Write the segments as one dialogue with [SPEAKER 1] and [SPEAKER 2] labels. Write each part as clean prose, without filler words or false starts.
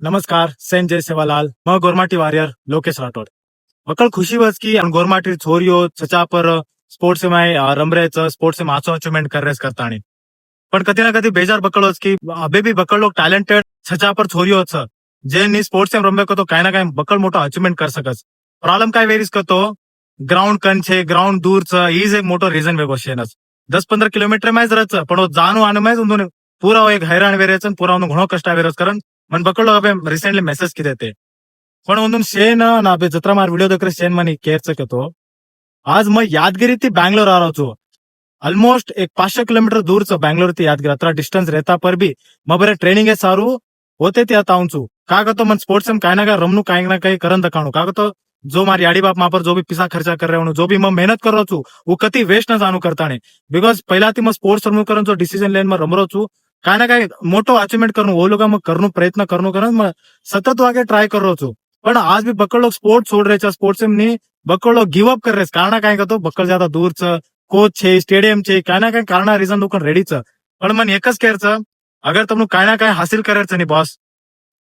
[SPEAKER 1] नमस्कार, सेन जय सेवालाल, मैं Gormati warrior Lokesh Rathore. Buckle खुशी बस की गोरमाटी छोरियो छचा पर स्पोर्ट्स में रमरे स्पोर्ट्स में आचो अचीवमेंट कर रेस करता पण कधी ना कधी बेजार बकलो की अबे भी बकल लोग टॅलेंटेड छचा पर छोरियो जे नी स्पोर्ट्स में रमवे तो काय ना काय बकल मोठो अचीवमेंट कर सकस. प्रॉब्लम काय वेरीस तो ग्राउंड कन छे, ग्राउंड दूर ईज एक मोटो रीजन वेगो शेनस 10-15 किलोमीटर में रच पण वो जाणू आने में पूरा वो एक हैराण वेरेच पूरा उन्हें घणो कष्ट वेरस करन मन बकलो अबे रिसेंटली मेसेज की देते पण ಒಂದೊಂದು ಶೇನ್ ನಾ ಬೆ ಜತ್ರ ಮಾರ್ ವಿಡಿಯೋ ದಕ್ರೆ ಶೇನ್ ಮನಿ ಕೇರ್ಸಕतो आज मैं यादगिरी थी बैंगलोर आ रहा हूँ. ऑलमोस्ट एक 500 किलोमीटर दूर से बैंगलोर थी यादगिरी अतरा डिस्टेंस रहता पर भी मैं बरे ट्रेनिंग है सारू होते ती आता हूँ का तो मन स्पोर्ट्स में काय ना काय रमनू काय ना काही करन दकाणू का तो जो मारी याडी बाप मा पर जो भी पिसा खर्चा कर रहे हो जो भी मैं मेहनत कर रहा हूँ वो कति वेस्ट ना जानू करता नहीं बिकॉज पहिला थी मैं स्पोर्ट्स रमू करन जो डिसिजन लेन में रम रहो छू काय ना काय मोटो अचीवमेंट करू वो लोग मग करनू प्रयत्न करनू करन मैं सतत वागे ट्राय कर रहो छू पण आज भी बक्कड़ लोग स्पोर्ट्स छोड़ रहे स्पोर्ट्स में बक्कड़ लोग गिव अप कर रहे कारण काय तो बक्कड़ ज्यादा दूर कोच છે સ્ટેડિયમ છે काय ना काय कारण રીઝન दुकान रेडी पण मन एकच केर अगर तुम काय ना काय हासिल करायचं नाही बॉस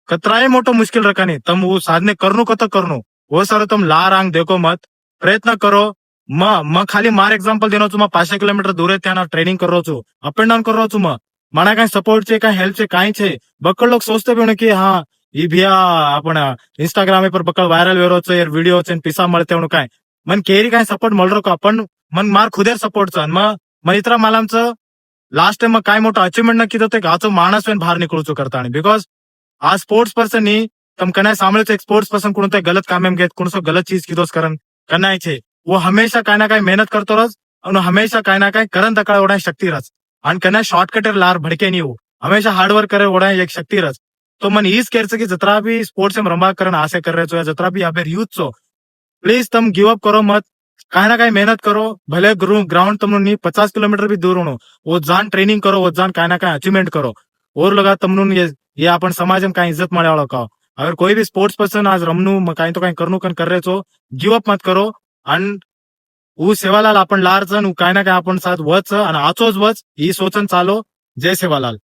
[SPEAKER 1] कतराय मोठो मुश्किल रखा नहीं तुम वो साधने करनू कत करनू वो सर तुम ला रांग देखो मत प्रयत्न करो म खाली मार एक्झाम्पल देनो છું 500 किलोमीटर दूर ત્યાં ट्रेनिंग कर रहो છું अप एंड डाउन कर रहो છું मना काय सपोर्ट છે काय हेल्प છે काय છે बक्कड़ लोग सोचते भी की हाँ ई भिया आपण इंस्टाग्राम पर बक्कड़ वायरल वेरो यार वीडियो पिसा મળते काय मन केरी काय सपोर्ट मळ रको आपण मन मार खुदेर सपोर्ट मन इतरा मालामचं लास्ट टाइम काय मोठं अचीवमेंट नक्की होते गाचो माणस बाहेर निकळूचो करता बिकॉज आज स्पोर्ट्स पर्सन नी तम कनाय सामने एक स्पोर्ट्स पर्सन कुण गलत काम एम घेत कुण गलत चीज कीधोस करन कनाय छे वो हमेशा काय ना काय मेहनत करतो रस और हमेशा काय ना काय करन तकाळ ओढा शक्ती रस आणि कनाय शॉर्टकटर लार भडके नहीं हो हमेशा हार्डवर्क करे ओढा एक शक्ती रस तो मन ईज केरच की जतरा भी स्पोर्ट्स में रंबा करन आसे कर रहे छो या जतरा भी अबे यूथ छो प्लीज तुम गिव अप करो मत काय ना काय मेहनत करो भले ग्राउंड तुम 50 किलोमीटर भी दूर हो वो जान ट्रेनिंग करो वो जान काय ना काय अचीवमेंट करो और लगा तुम ये अपन समाज में काय इज्जत मळे वाला का अगर कोई भी स्पोर्ट्स पर्सन आज रमनू काय तो काय करनू कन कर रहे छो गिव अप मत करो आणि वो सेवालाल आपण लार जण काय ना काय आपण साथ वच आणि आचोच वच ही सोचन चालो जय सेवालाल.